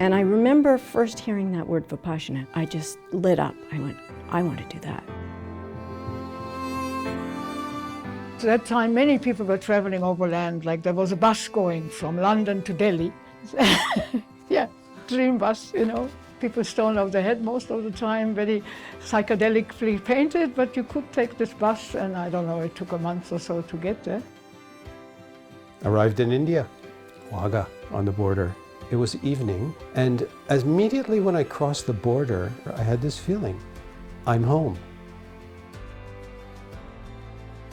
And I remember first hearing that word Vipassana, I just lit up. I went, I want to do that. At that time, many people were traveling overland, like there was a bus going from London to Delhi. Yeah, dream bus, you know. People stoned off their head most of the time, very psychedelically painted, but you could take this bus, and I don't know, it took a month or so to get there. Arrived in India, Wagah, on the border. It was evening, and immediately when I crossed the border, I had this feeling, I'm home.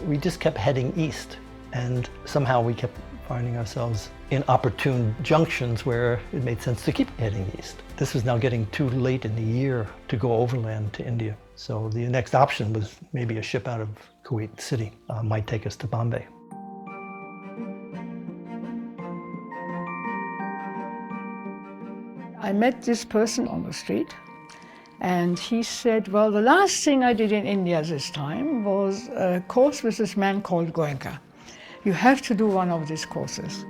We just kept heading east, and somehow we kept finding ourselves in opportune junctions where it made sense to keep heading east. This was now getting too late in the year to go overland to India. So the next option was maybe a ship out of Kuwait City might take us to Bombay. I met this person on the street, and he said, well, the last thing I did in India this time was a course with this man called Goenka. You have to do one of these courses.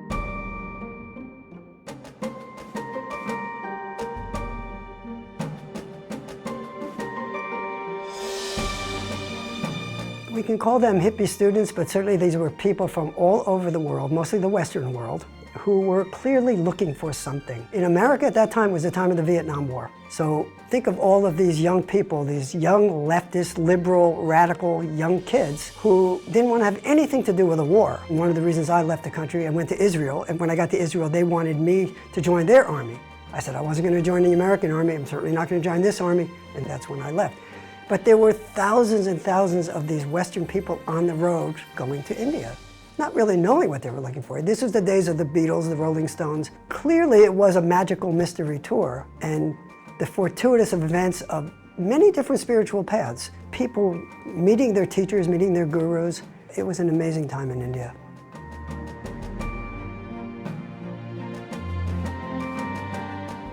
We can call them hippie students, but certainly these were people from all over the world, mostly the Western world, who were clearly looking for something. In America at that time was the time of the Vietnam War. So think of all of these young people, these young leftist, liberal, radical young kids who didn't want to have anything to do with the war. One of the reasons I left the country and went to Israel, and when I got to Israel, they wanted me to join their army. I said I wasn't going to join the American army, I'm certainly not going to join this army, and that's when I left. But there were thousands and thousands of these Western people on the road going to India, not really knowing what they were looking for. This was the days of the Beatles, the Rolling Stones. Clearly it was a magical mystery tour, and the fortuitous events of many different spiritual paths. People meeting their teachers, meeting their gurus. It was an amazing time in India.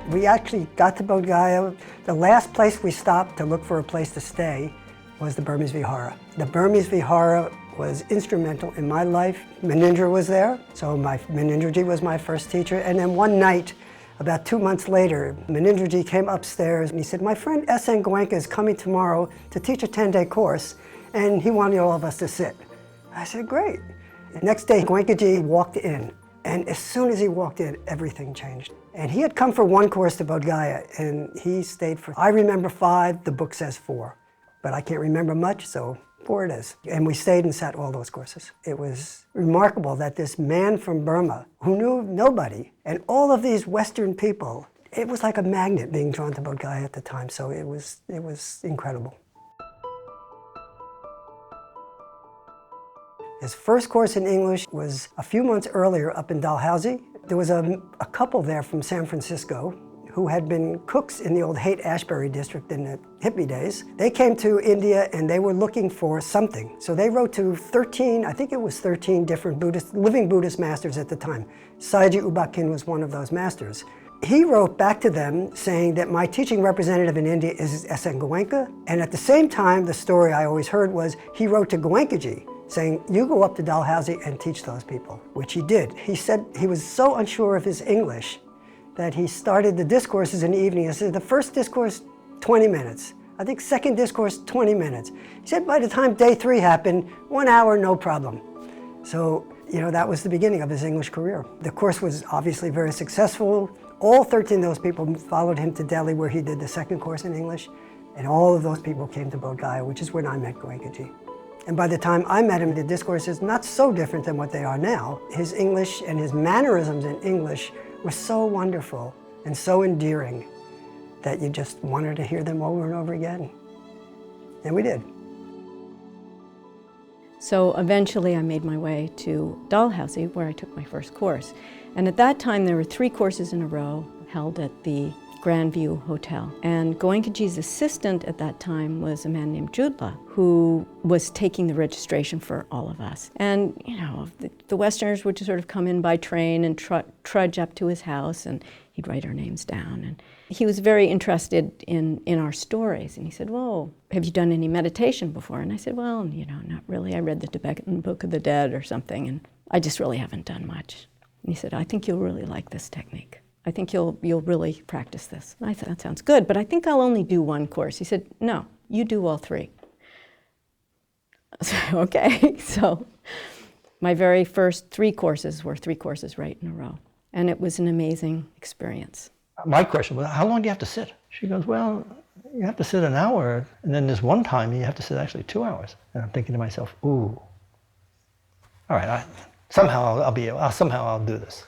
We actually got to Bodh Gaya. The last place we stopped to look for a place to stay was the Burmese Vihara. The Burmese Vihara was instrumental in my life. Mynamar was there, so Mynamar was my first teacher. And then one night, about 2 months later, Mynamar came upstairs and he said, my friend S.N. Goenka is coming tomorrow to teach a 10-day course, and he wanted all of us to sit. I said, great. The next day, Goenka walked in, and as soon as he walked in, everything changed. And he had come for one course to Bodh Gaya, and he stayed for, I remember 5, the book says 4. But I can't remember much, so 4 it is. And we stayed and sat all those courses. It was remarkable that this man from Burma, who knew nobody, and all of these Western people, it was like a magnet being drawn to Bodh Gaya at the time, so it was incredible. His first course in English was a few months earlier up in Dalhousie. There was a couple there from San Francisco who had been cooks in the old Haight-Ashbury district in the hippie days. They came to India and they were looking for something. So they wrote to 13, I think it was 13 different living Buddhist masters at the time. Sayagyi U Ba Khin was one of those masters. He wrote back to them saying that my teaching representative in India is S.N. Goenka, and at the same time, the story I always heard was he wrote to Goenkaji saying, you go up to Dalhousie and teach those people, which he did. He said he was so unsure of his English that he started the discourses in the evening. He said the first discourse, 20 minutes. I think second discourse, 20 minutes. He said by the time day 3 happened, 1 hour, no problem. So, you know, that was the beginning of his English career. The course was obviously very successful. All 13 of those people followed him to Delhi where he did the second course in English. And all of those people came to Bodh Gaya, which is when I met Goenkaji. And by the time I met him, the discourses not so different than what they are now. His English and his mannerisms in English were so wonderful and so endearing that you just wanted to hear them over and over again. And we did. So eventually I made my way to Dalhousie, where I took my first course. And at that time there were 3 courses in a row held at the Grandview Hotel. And Goenkaji's assistant at that time was a man named Judla, who was taking the registration for all of us. And, you know, the Westerners would just sort of come in by train and trudge up to his house, and he'd write our names down. And he was very interested in our stories. And he said, well, have you done any meditation before? And I said, well, you know, not really. I read the Tibetan Book of the Dead or something, and I just really haven't done much. And he said, I think you'll really like this technique. I think you'll really practice this. And I thought, that sounds good, but I think I'll only do one course. He said, no, you do all three. I said, okay. So my very first 3 courses were 3 courses right in a row. And it was an amazing experience. My question was, how long do you have to sit? She goes, well, you have to sit an hour, and then there's one time you have to sit actually 2 hours. And I'm thinking to myself, ooh, all right, somehow I'll do this.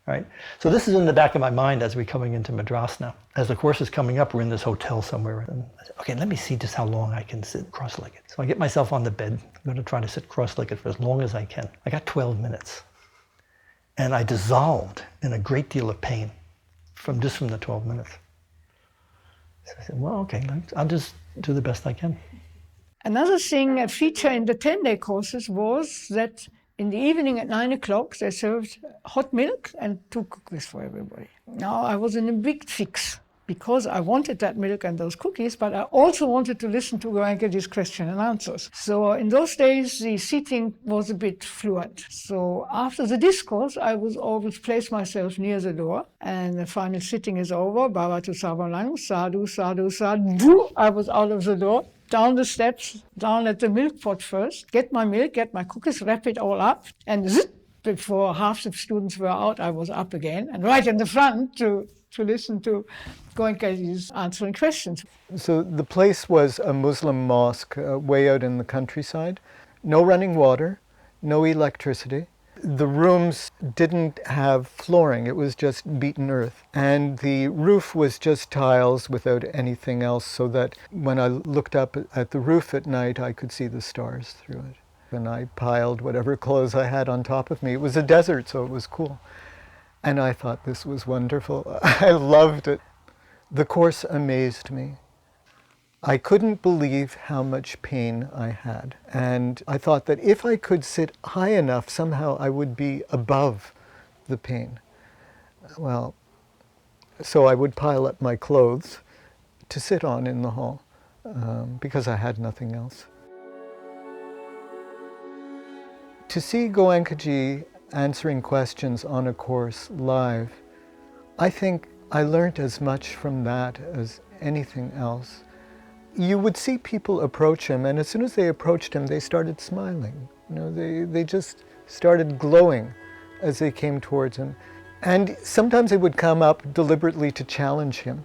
Right? So this is in the back of my mind as we're coming into Madras now. As the course is coming up, we're in this hotel somewhere. And I said, okay, let me see just how long I can sit cross-legged. So I get myself on the bed. I'm going to try to sit cross-legged for as long as I can. I got 12 minutes. And I dissolved in a great deal of pain from the 12 minutes. So I said, well, okay, I'll just do the best I can. Another thing, a feature in the 10-day courses was that in the evening at 9 o'clock, they served hot milk and 2 cookies for everybody. Now, I was in a big fix because I wanted that milk and those cookies, but I also wanted to listen to Goenkaji's question and answers. So in those days, the seating was a bit fluent. So after the discourse, I would always place myself near the door, and the final sitting is over. Bhavatu Sarvalang, sadhu, sadhu, sadhu. I was out of the door, down the steps, down at the milk pot first, get my milk, get my cookies, wrap it all up, and zip, before half the students were out, I was up again, and right in the front to listen to Goenkaji's answering questions. So the place was a Muslim mosque way out in the countryside. No running water, no electricity. The rooms didn't have flooring, it was just beaten earth. And the roof was just tiles without anything else, so that when I looked up at the roof at night, I could see the stars through it. And I piled whatever clothes I had on top of me. It was a desert, so it was cool. And I thought this was wonderful. I loved it. The course amazed me. I couldn't believe how much pain I had. And I thought that if I could sit high enough, somehow I would be above the pain. Well, so I would pile up my clothes to sit on in the hall because I had nothing else. To see Goenkaji answering questions on a course live, I think I learned as much from that as anything else. You would see people approach him, and as soon as they approached him, they started smiling. You know, they just started glowing as they came towards him. And sometimes they would come up deliberately to challenge him.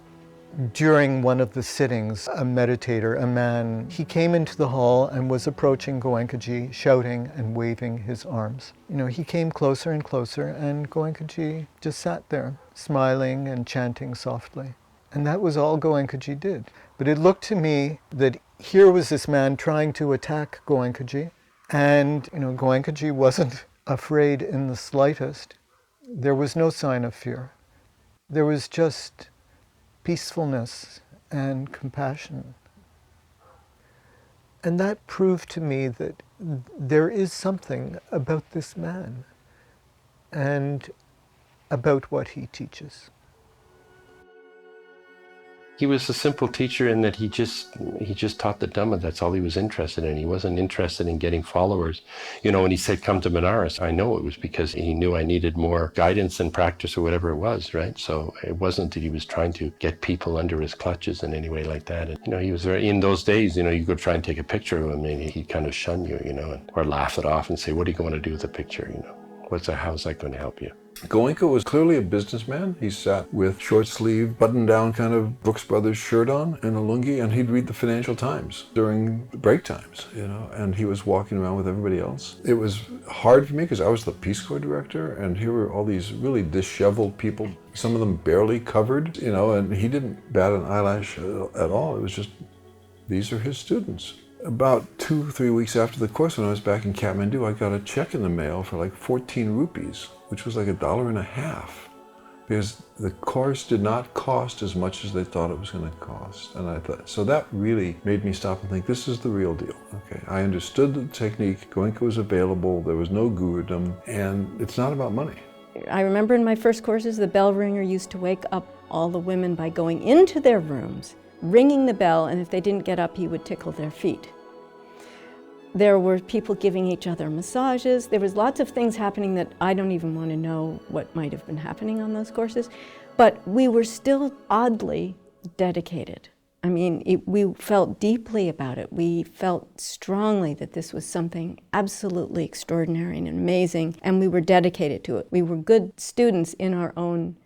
During one of the sittings, a meditator, a man, he came into the hall and was approaching Goenkaji, shouting and waving his arms. You know, he came closer and closer, and Goenkaji just sat there, smiling and chanting softly. And that was all Goenkaji did. But it looked to me that here was this man trying to attack Goenkaji, and you know, Goenkaji wasn't afraid in the slightest. There was no sign of fear. There was just peacefulness and compassion. And that proved to me that there is something about this man and about what he teaches. He was a simple teacher in that he just taught the Dhamma. That's all he was interested in. He wasn't interested in getting followers. You know, when he said, come to Benares, I know it was because he knew I needed more guidance and practice or whatever it was, right? So it wasn't that he was trying to get people under his clutches in any way like that. And, you know, he was very, in those days, you know, you go try and take a picture of him and he'd kind of shun you, you know, or laugh it off and say, what are you going to do with the picture, you know? How's that going to help you? Goenka was clearly a businessman. He sat with short-sleeved, button-down kind of Brooks Brothers shirt on and a lungi, and he'd read the Financial Times during break times, you know, and he was walking around with everybody else. It was hard for me because I was the Peace Corps director, and here were all these really disheveled people, some of them barely covered, you know, and he didn't bat an eyelash at all. It was just, these are his students. About 2 or 3 weeks after the course, when I was back in Kathmandu, I got a check in the mail for like 14 rupees, which was like $1.50, because the course did not cost as much as they thought it was going to cost. And I thought, so that really made me stop and think, this is the real deal. Okay, I understood the technique, Goenka was available, there was no gurudom, and it's not about money. I remember in my first courses, the bell ringer used to wake up all the women by going into their rooms, ringing the bell, and if they didn't get up, he would tickle their feet. There were people giving each other massages. There was lots of things happening that I don't even want to know what might have been happening on those courses. But we were still oddly dedicated. I mean, we felt deeply about it. We felt strongly that this was something absolutely extraordinary and amazing, and we were dedicated to it. We were good students in our own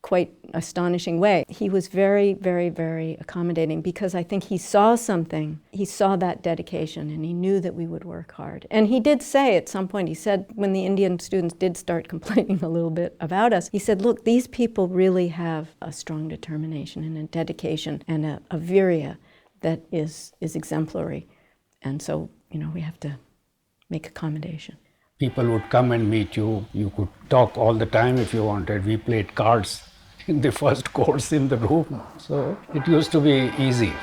quite astonishing way. He was very, very, very accommodating because I think he saw something. He saw that dedication and he knew that we would work hard. And he did say at some point, he said when the Indian students did start complaining a little bit about us, he said, look, these people really have a strong determination and a dedication and a virya that is exemplary. And so, you know, we have to make accommodation. People would come and meet you. You could talk all the time if you wanted. We played cards in the first course in the room. So it used to be easy.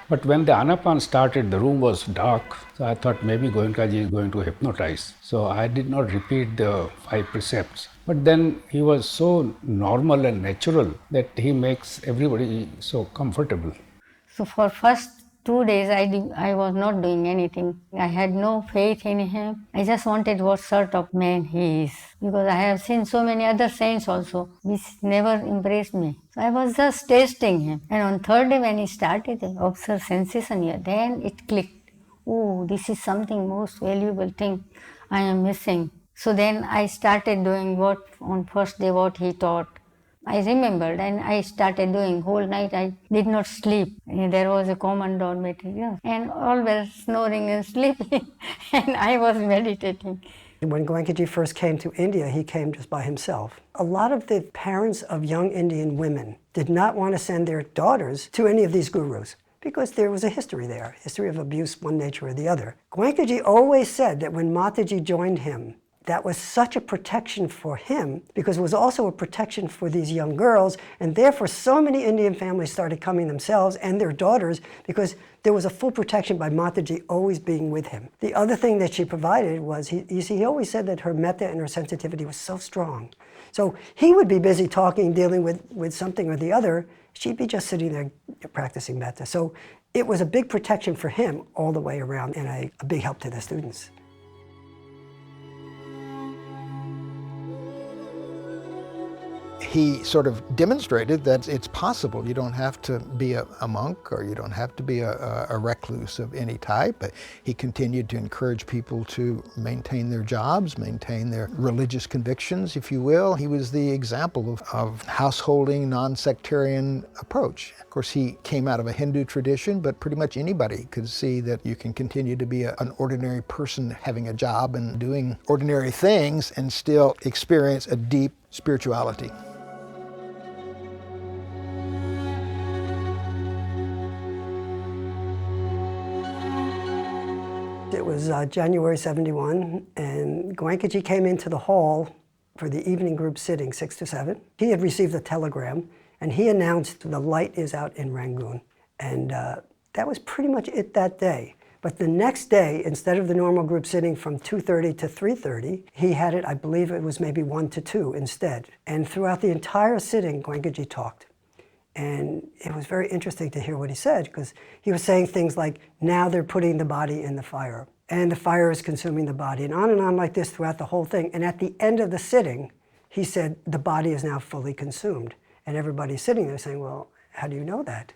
But when the Anapan started, the room was dark. So I thought maybe Goenka ji is going to hypnotize. So I did not repeat the 5 precepts. But then he was so normal and natural that he makes everybody so comfortable. So for first 2 days I was not doing anything. I had no faith in him. I just wanted what sort of man he is. Because I have seen so many other saints also, which never impressed me. So I was just tasting him. And on third day when he started to observe sensation here, then it clicked. Oh, this is something most valuable thing I am missing. So then I started doing what on first day what he taught. I remembered and I started doing. Whole night I did not sleep. There was a common dormitory and all were snoring and sleeping and I was meditating. When Goenka first came to India, he came just by himself. A lot of the parents of young Indian women did not want to send their daughters to any of these gurus because there was a history there, history of abuse, one nature or the other. Goenka always said that when Mataji joined him, that was such a protection for him because it was also a protection for these young girls, and therefore so many Indian families started coming themselves and their daughters because there was a full protection by Mataji always being with him. The other thing that she provided was, he always said that her metta and her sensitivity was so strong. So he would be busy talking, dealing with something or the other. She'd be just sitting there practicing metta. So it was a big protection for him all the way around and a big help to the students. He sort of demonstrated that it's possible. You don't have to be a monk or you don't have to be a recluse of any type. But he continued to encourage people to maintain their jobs, maintain their religious convictions, if you will. He was the example of householding, non-sectarian approach. Of course, he came out of a Hindu tradition, but pretty much anybody could see that you can continue to be an ordinary person having a job and doing ordinary things and still experience a deep spirituality. It was January 71, and Goenka came into the hall for the evening group sitting, 6 to 7. He had received a telegram, and he announced the light is out in Rangoon. And that was pretty much it that day. But the next day, instead of the normal group sitting from 2:30 to 3:30, he had it, I believe it was maybe 1 to 2 instead. And throughout the entire sitting, Goenka talked. And it was very interesting to hear what he said, because he was saying things like, now they're putting the body in the fire, and the fire is consuming the body, and on like this throughout the whole thing. And at the end of the sitting, he said, the body is now fully consumed. And everybody's sitting there saying, well, how do you know that?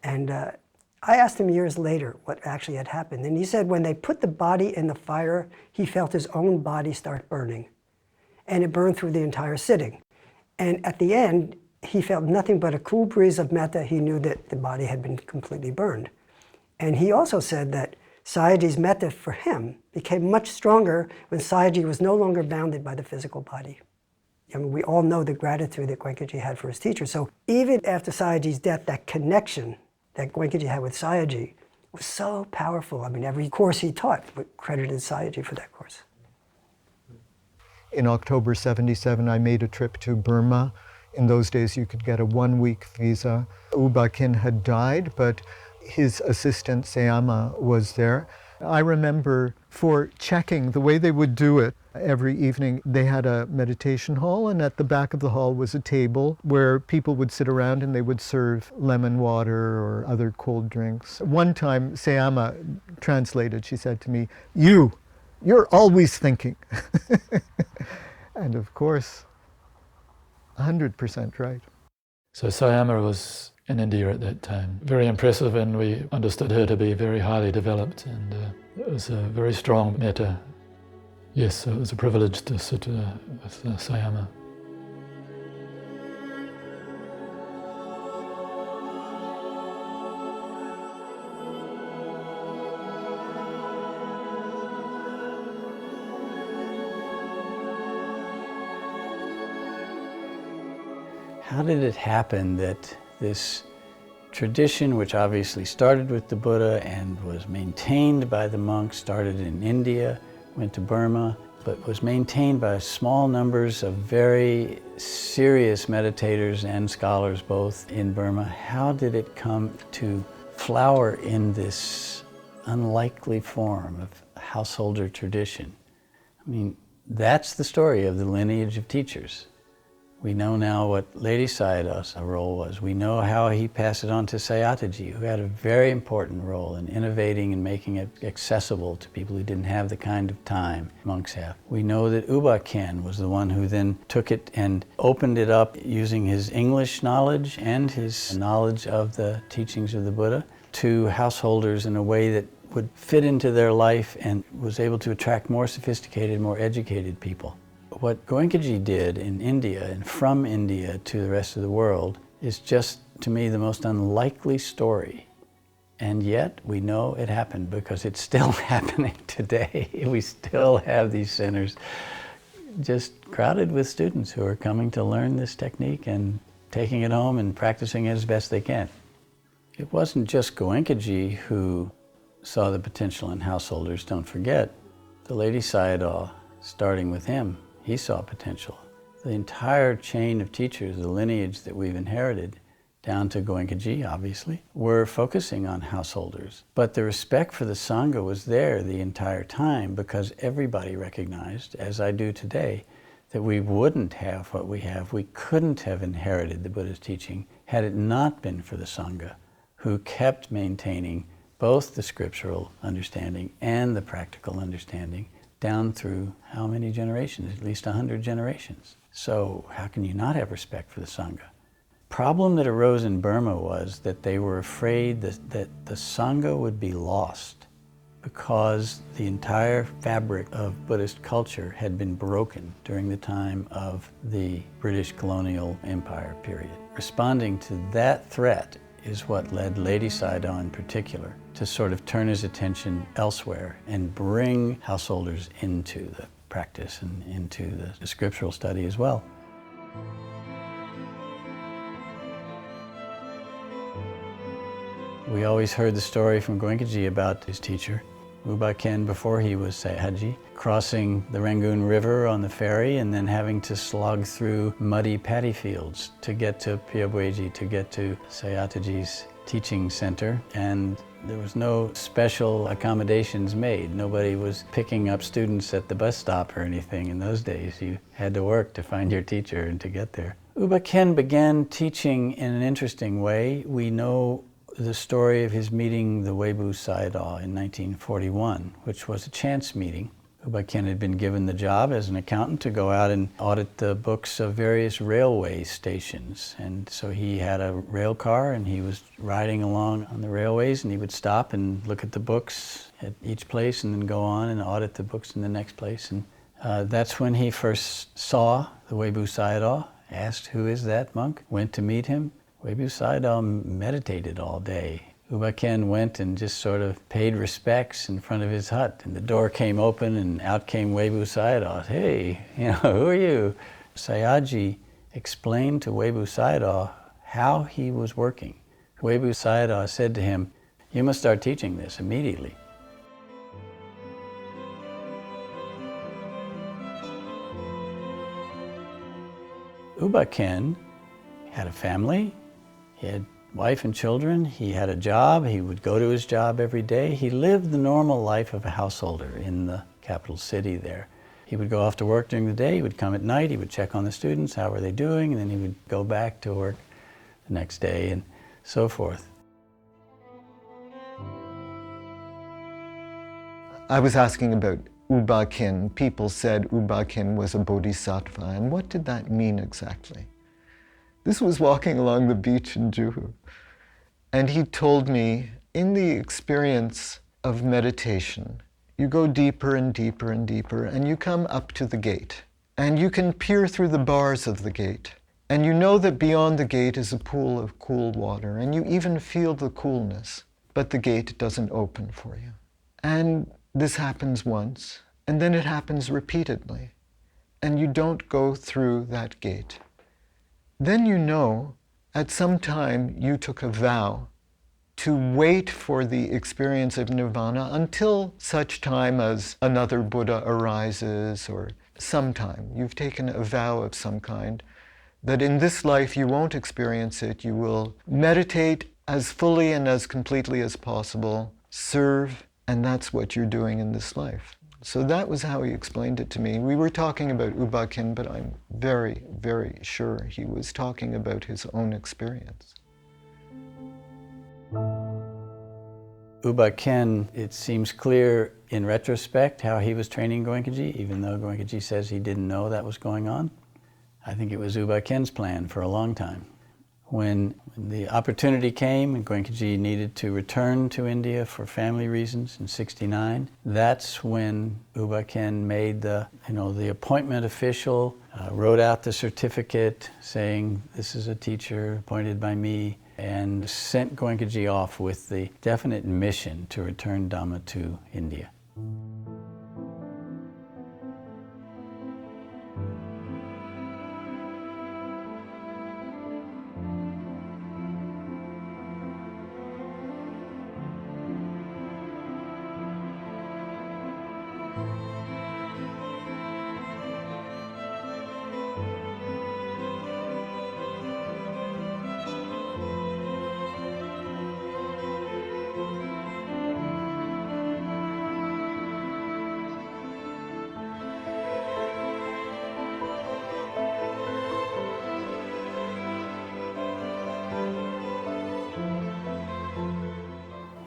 And I asked him years later what actually had happened. And he said when they put the body in the fire, he felt his own body start burning. And it burned through the entire sitting. And at the end, he felt nothing but a cool breeze of metta. He knew that the body had been completely burned. And he also said that Sayagyi's metta for him became much stronger when Sayagyi was no longer bounded by the physical body. I mean, we all know the gratitude that Goenka had for his teacher. So even after Sayagyi's death, that connection that Goenka had with Sayagyi was so powerful. I mean, every course he taught credited Sayagyi for that course. In October 77, I made a trip to Burma. In those days, you could get a 1-week visa. U Ba Khin had died, but his assistant, Sayama, was there. I remember for checking, the way they would do it Every evening they had a meditation hall, and at the back of the hall was a table where people would sit around and they would serve lemon water or other cold drinks. One time, Sayama translated, she said to me, you're always thinking. And of course, 100% right. So Sayama was in India at that time. Very impressive, and we understood her to be very highly developed, and it was a very strong metta. Yes, so it was a privilege to sit with Sayama. How did it happen that this tradition, which obviously started with the Buddha and was maintained by the monks, started in India, went to Burma, but was maintained by small numbers of very serious meditators and scholars both in Burma, how did it come to flower in this unlikely form of householder tradition? I mean, that's the story of the lineage of teachers. We know now what Ledi Sayadaw's role was. We know how he passed it on to Sayataji, who had a very important role in innovating and making it accessible to people who didn't have the kind of time monks have. We know that Uba Khen was the one who then took it and opened it up using his English knowledge and his knowledge of the teachings of the Buddha to householders in a way that would fit into their life and was able to attract more sophisticated, more educated people. What Goenka did in India and from India to the rest of the world is just, to me, the most unlikely story. And yet we know it happened because it's still happening today. We still have these centers just crowded with students who are coming to learn this technique and taking it home and practicing it as best they can. It wasn't just Goenka who saw the potential in householders, don't forget. The Ledi Sayadaw, starting with him, he saw potential. The entire chain of teachers, the lineage that we've inherited, down to Goenka, obviously, were focusing on householders. But the respect for the Sangha was there the entire time because everybody recognized, as I do today, that we wouldn't have what we have. We couldn't have inherited the Buddha's teaching had it not been for the Sangha, who kept maintaining both the scriptural understanding and the practical understanding down through how many generations? At least 100 generations. So how can you not have respect for the Sangha? Problem that arose in Burma was that they were afraid that the Sangha would be lost because the entire fabric of Buddhist culture had been broken during the time of the British colonial empire period. Responding to that threat is what led Ledi Sayadaw in particular to sort of turn his attention elsewhere and bring householders into the practice and into the scriptural study as well. We always heard the story from Goenka about his teacher, Uba Khen, before he was Sayadaw, crossing the Rangoon River on the ferry and then having to slog through muddy paddy fields to get to Pyabweji, to get to Sayataji's teaching center. And there was no special accommodations made. Nobody was picking up students at the bus stop or anything in those days. You had to work to find your teacher and to get there. Uba Khen began teaching in an interesting way. We know the story of his meeting the Webu Sayadaw in 1941, which was a chance meeting. Uba Khen had been given the job as an accountant to go out and audit the books of various railway stations. And so he had a rail car and he was riding along on the railways and he would stop and look at the books at each place and then go on and audit the books in the next place. And that's when he first saw the Webu Sayadaw, asked, "Who is that monk?" Went to meet him. Webu Sayadaw meditated all day. Uba Khen went and just sort of paid respects in front of his hut, and the door came open and out came Webu Sayadaw. "Hey, who are you?" Sayadaw explained to Webu Sayadaw how he was working. Webu Sayadaw said to him, "You must start teaching this immediately." Uba Khen had a family. He had wife and children. He had a job. He would go to his job every day. He lived the normal life of a householder in the capital city there. He would go off to work during the day, he would come at night, he would check on the students, how were they doing, and then he would go back to work the next day and so forth. I was asking about Ubakin. People said Ubakin was a bodhisattva, and what did that mean exactly? This was walking along the beach in Juhu, and he told me, in the experience of meditation, you go deeper and deeper and deeper, and you come up to the gate, and you can peer through the bars of the gate, and you know that beyond the gate is a pool of cool water, and you even feel the coolness, but the gate doesn't open for you. And this happens once, and then it happens repeatedly, and you don't go through that gate. Then you know, at some time you took a vow to wait for the experience of nirvana until such time as another Buddha arises, or sometime. You've taken a vow of some kind that in this life you won't experience it. You will meditate as fully and as completely as possible, serve, and that's what you're doing in this life. So that was how he explained it to me. We were talking about Ubakin, but I'm very, very sure he was talking about his own experience. Ubakin, it seems clear in retrospect how he was training Goenkaji, even though Goenkaji says he didn't know that was going on. I think it was Ubakin's plan for a long time. When the opportunity came and Goenkaji needed to return to India for family reasons in '69, that's when Ubakin made the appointment official, wrote out the certificate saying, this is a teacher appointed by me, and sent Goenkaji off with the definite mission to return Dhamma to India.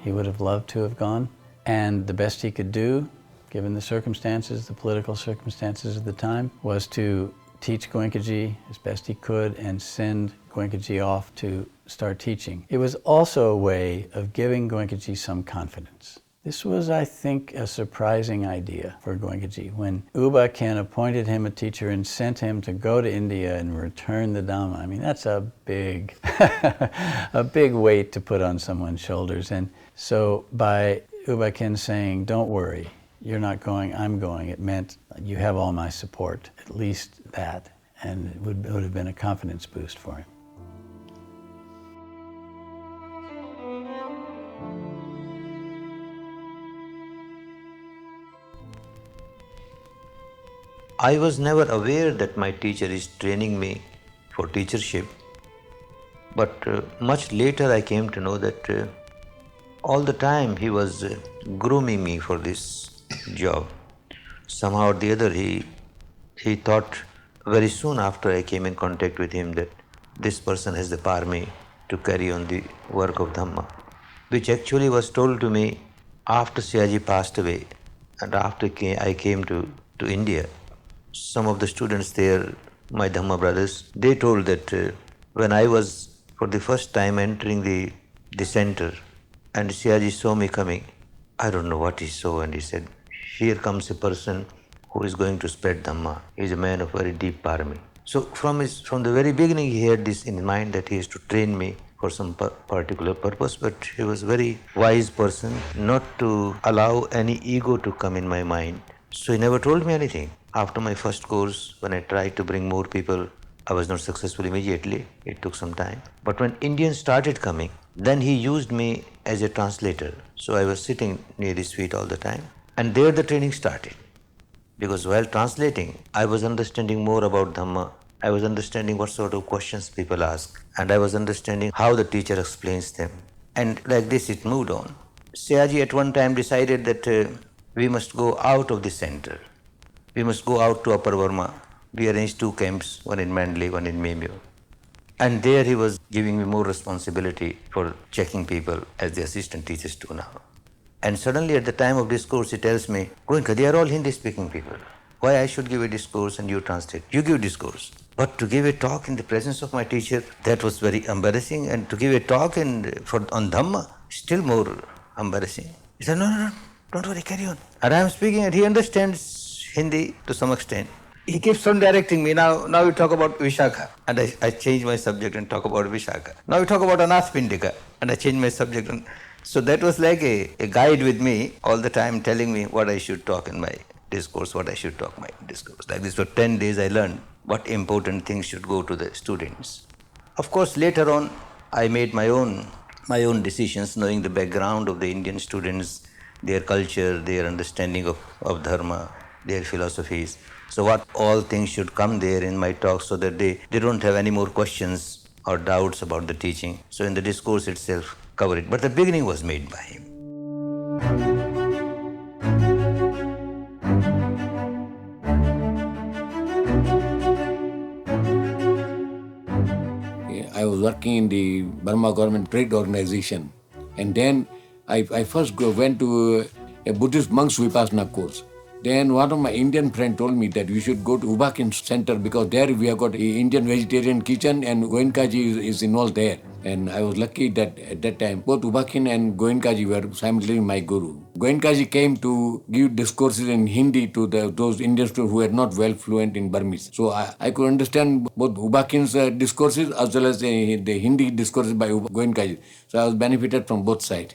He would have loved to have gone, and the best he could do, given the circumstances, the political circumstances of the time, was to teach Goenkaji as best he could and send Goenkaji off to start teaching. It was also a way of giving Goenkaji some confidence. This was, I think, a surprising idea for Goenkaji. When Ubakin appointed him a teacher and sent him to go to India and return the Dhamma, I mean, that's a big, a big weight to put on someone's shoulders. And so by Ubakin saying, don't worry, you're not going, I'm going, it meant you have all my support, at least that, and it would have been a confidence boost for him. I was never aware that my teacher is training me for teachership, but much later I came to know that all the time he was grooming me for this job. Somehow or the other he thought very soon after I came in contact with him that this person has the parami to carry on the work of Dhamma, which actually was told to me after Siaji passed away and after I came to India. Some of the students there, my Dhamma brothers, they told that when I was for the first time entering the center and Siaji saw me coming, I don't know what he saw, and he said, here comes a person who is going to spread Dhamma. He is a man of very deep parami. So from the very beginning he had this in mind that he is to train me for some particular purpose, but he was a very wise person not to allow any ego to come in my mind. So he never told me anything. After my first course, when I tried to bring more people, I was not successful immediately. It took some time. But when Indians started coming, then he used me as a translator. So I was sitting near his feet all the time. And there the training started. Because while translating, I was understanding more about Dhamma. I was understanding what sort of questions people ask. And I was understanding how the teacher explains them. And like this it moved on. Siaji at one time decided that we must go out of the center. we must go out to Upper Burma. We arranged 2 camps, one in Mandalay, one in Vimeo. And there he was giving me more responsibility for checking people as the assistant teachers do now. And suddenly at the time of discourse he tells me, Goenka, they are all Hindi speaking people. Why I should give a discourse and you translate? You give discourse. But to give a talk in the presence of my teacher, that was very embarrassing. And to give a talk on Dhamma, still more embarrassing. He said, no, don't worry, carry on. And I am speaking and he understands Hindi to some extent. He keeps on directing me. Now we talk about Vishakha. And I change my subject and talk about Vishakha. Now we talk about Anathpindika. And I change my subject. So that was like a guide with me all the time, telling me what I should talk in my discourse, what I should talk in my discourse. Like this for 10 days I learned what important things should go to the students. Of course, later on, I made my own decisions, knowing the background of the Indian students, their culture, their understanding of Dharma, their philosophies. So what all things should come there in my talk so that they don't have any more questions or doubts about the teaching. So in the discourse itself, cover it. But the beginning was made by him. I was working in the Burma government trade organization, and then I first went to a Buddhist monk's Vipassana course. Then one of my Indian friends told me that we should go to Ubakin Center because there we have got an Indian vegetarian kitchen and Goenkaji is involved there. And I was lucky that at that time both Ubakin and Goenkaji were simultaneously my guru. Goenkaji came to give discourses in Hindi to those Indian students who were not well fluent in Burmese. So I could understand both Ubakin's discourses as well as the Hindi discourses by Goenkaji. So I was benefited from both sides.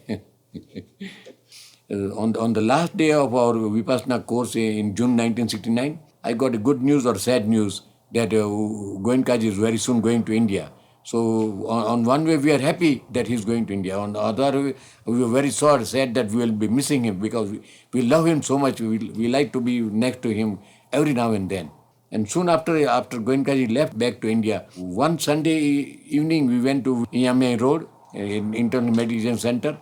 On the last day of our Vipassana course in June 1969, I got a good news or sad news that Goenkaji is very soon going to India. So on one way we are happy that he is going to India. On the other way we were very sad that we will be missing him because we love him so much. We like to be next to him every now and then. And soon after Goenkaji left back to India, one Sunday evening we went to Mynamar Road, in Internal Meditation Center.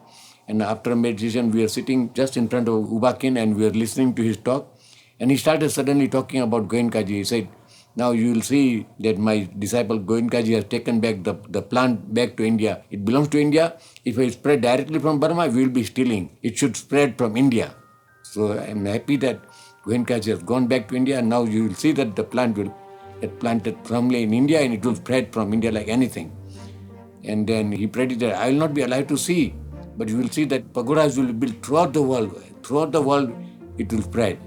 And after meditation, we are sitting just in front of Ubakin and we are listening to his talk. And he started suddenly talking about Goenkaji. He said, now you will see that my disciple Goenkaji has taken back the plant back to India. It belongs to India. If it spread directly from Burma, we will be stealing. It should spread from India. So I am happy that Goenkaji has gone back to India and now you will see that the plant will get planted firmly in India and it will spread from India like anything. And then he predicted, I will not be alive to see. But you will see that pagodas will be built throughout the world. Throughout the world, it will spread.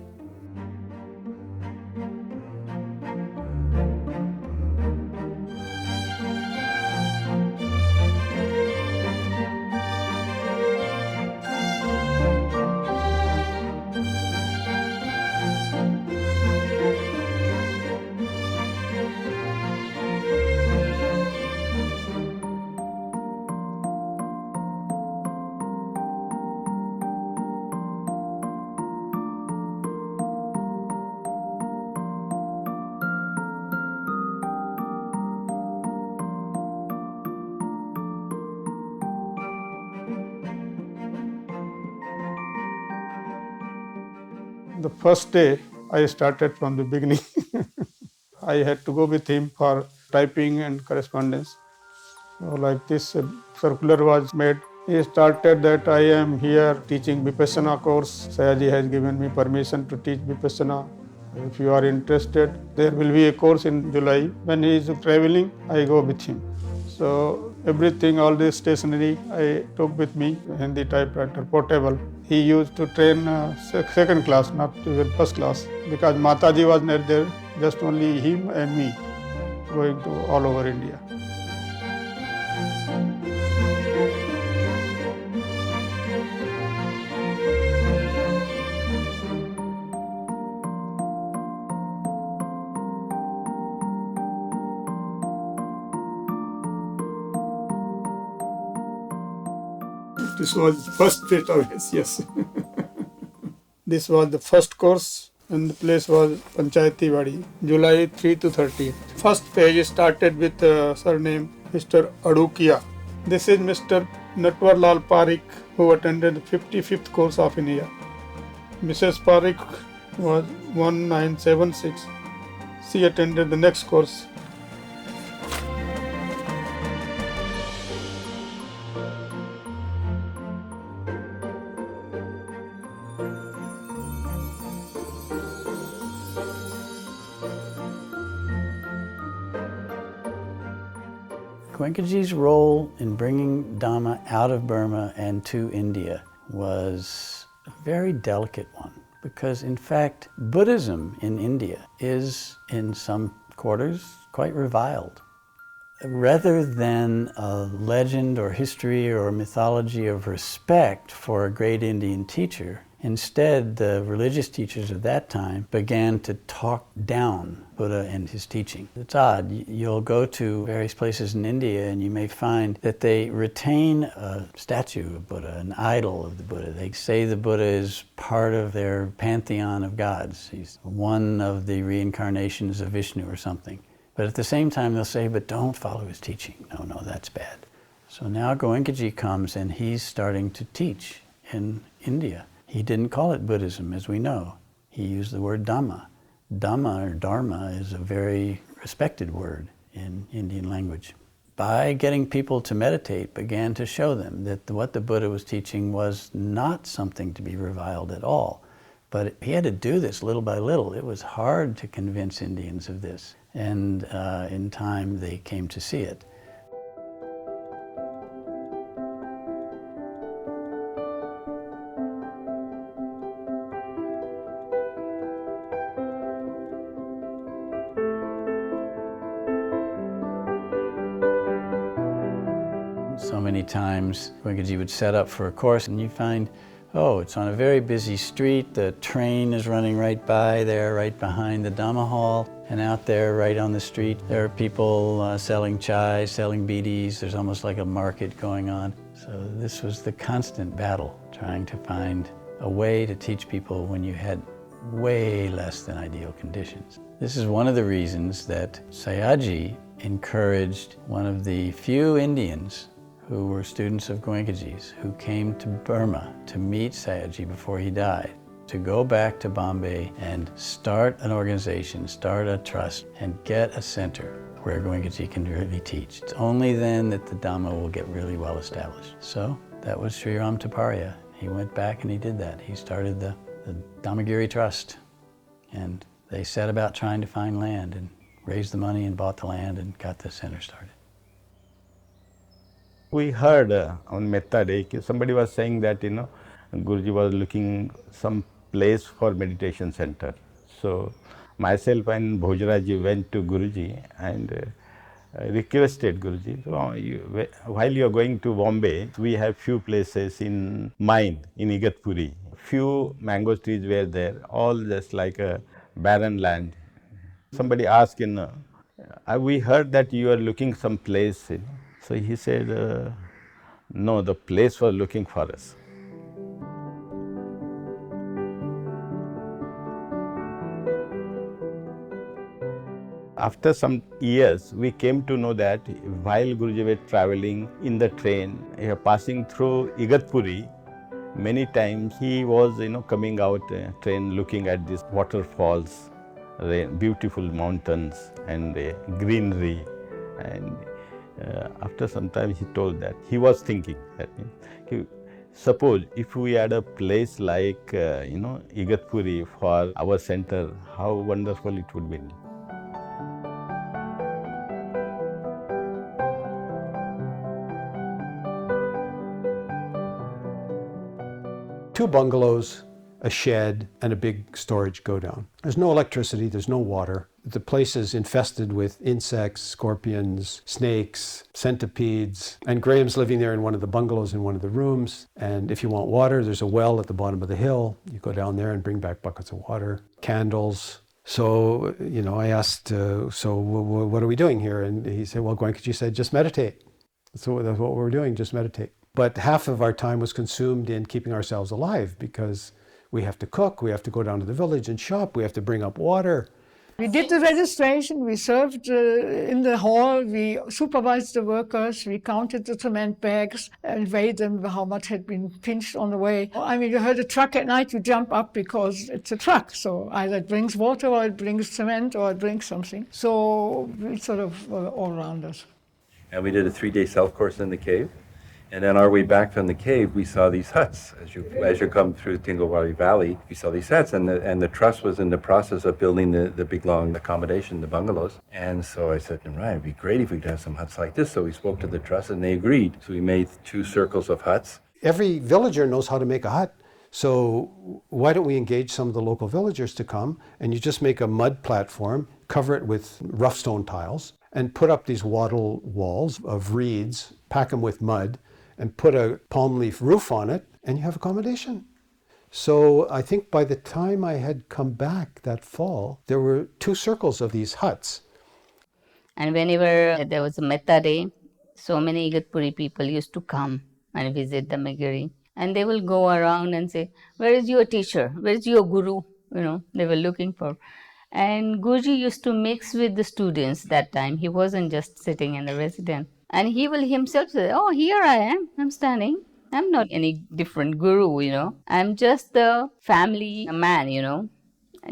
The first day, I started from the beginning. I had to go with him for typing and correspondence. So like this circular was made. He started that I am here teaching Vipassana course. Sayaji has given me permission to teach Vipassana. If you are interested, there will be a course in July. When he is traveling, I go with him. So everything, all this stationery I took with me, Hindi typewriter, portable. He used to train second class, not even first class, because Mataji was not there, just only him and me, going to all over India. This was the first bit of his, yes. This was the first course and the place was Panchayati Wadi, July 3 to 13. First page started with surname Mr. Adukia. This is Mr. Natwarlal Parikh, who attended the 55th course of India. Mrs. Parikh was 1976. She attended the next course. Goenkaji's role in bringing Dhamma out of Burma and to India was a very delicate one, because in fact Buddhism in India is in some quarters quite reviled. Rather than a legend or history or mythology of respect for a great Indian teacher, instead the religious teachers of that time began to talk down Buddha and his teaching. It's odd. You'll go to various places in India and you may find that they retain a statue of Buddha, an idol of the Buddha. They say the Buddha is part of their pantheon of gods. He's one of the reincarnations of Vishnu or something. But at the same time they'll say, but don't follow his teaching. No, that's bad. So now Goenkaji comes and he's starting to teach in India. He didn't call it Buddhism, as we know. He used the word Dhamma. Dhamma or Dharma is a very respected word in Indian language. By getting people to meditate, began to show them that what the Buddha was teaching was not something to be reviled at all. But he had to do this little by little. It was hard to convince Indians of this. And in time, they came to see it. So many times Goenkaji would set up for a course and you find, oh, it's on a very busy street, the train is running right by there, right behind the Dhamma hall, and out there right on the street there are people selling chai, selling bidis, there's almost like a market going on. So this was the constant battle, trying to find a way to teach people when you had way less than ideal conditions. This is one of the reasons that Sayaji encouraged one of the few Indians who were students of Goenkaji's, who came to Burma to meet Sayaji before he died, to go back to Bombay and start an organization, start a trust, and get a center where Goenkaji can really teach. It's only then that the Dhamma will get really well established. So that was Sri Ram Taparia. He went back and he did that. He started the Dhammagiri Trust, and they set about trying to find land and raised the money and bought the land and got the center started. We heard on Metta Day, somebody was saying that, Guruji was looking some place for meditation center. So myself and Bhojaraji went to Guruji and requested Guruji, while you are going to Bombay, we have few places in mine, in Igatpuri. Few mango trees were there, all just like a barren land. Somebody asked, we heard that you are looking some place. So he said, no, the place was looking for us. After some years, we came to know that while Guruji was traveling in the train, passing through Igatpuri, many times he was, coming out train looking at these waterfalls, beautiful mountains and greenery. And after some time he told that he was thinking that, suppose if we had a place like, Igatpuri for our center, how wonderful it would be. Two bungalows, a shed, and a big storage go-down. There's no electricity, there's no water. The place is infested with insects, scorpions, snakes, centipedes, and Graham's living there in one of the bungalows in one of the rooms. And if you want water, there's a well at the bottom of the hill. You go down there and bring back buckets of water, candles. So, I asked, so what are we doing here? And he said, well, Goenkaji said, just meditate. So that's what we're doing, just meditate. But half of our time was consumed in keeping ourselves alive because we have to cook, we have to go down to the village and shop, we have to bring up water. We did the registration, we served in the hall, we supervised the workers, we counted the cement bags and weighed them, how much had been pinched on the way. I mean, you heard a truck at night, you jump up because it's a truck. So either it brings water or it brings cement or it brings something. So we sort of all-rounders. And we did a 3-day self-course in the cave. And on our way back from the cave, we saw these huts. As you come through Tingowari Valley, we saw these huts, and the trust was in the process of building the big long accommodation, the bungalows. And so I said, right, it'd be great if we could have some huts like this. So we spoke to the trust, and they agreed. So we made 2 circles of huts. Every villager knows how to make a hut. So why don't we engage some of the local villagers to come, and you just make a mud platform, cover it with rough stone tiles, and put up these wattle walls of reeds, pack them with mud, and put a palm leaf roof on it, and you have accommodation. So I think by the time I had come back that fall, there were 2 circles of these huts. And whenever there was a Metta day, so many Igatpuri people used to come and visit the Dhammagiri. And they will go around and say, where is your teacher? Where is your guru? You know, they were looking for. And Guruji used to mix with the students that time. He wasn't just sitting in the residence. And he will himself say, oh, here I am, I'm standing. I'm not any different guru, you know. I'm just the family man, you know,